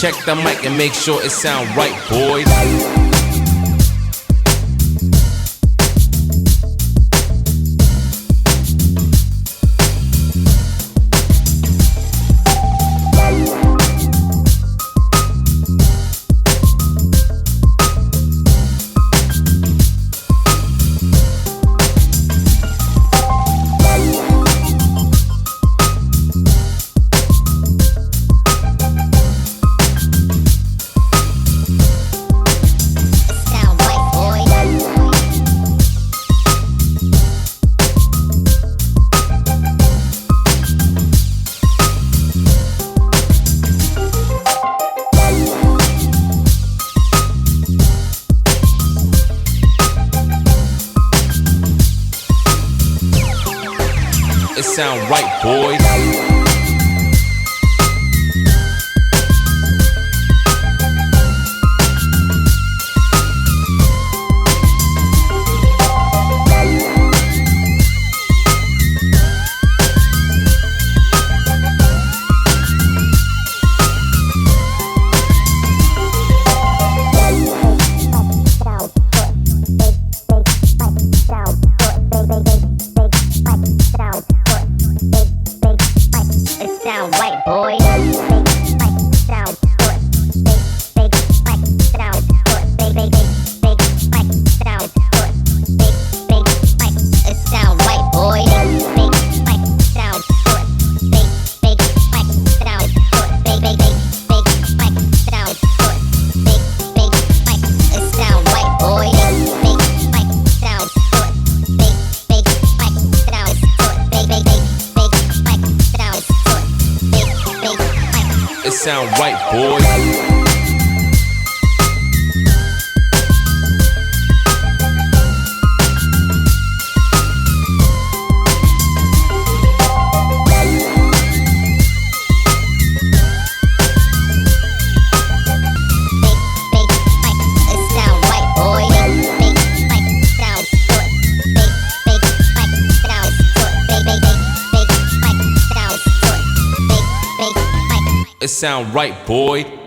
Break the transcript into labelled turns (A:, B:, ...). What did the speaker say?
A: Check the mic and make sure it sound right, boys. It sound right, boys.
B: Sound right, boy. Sound it sound right, boy.
A: It sound right, boys. It sound right, boy.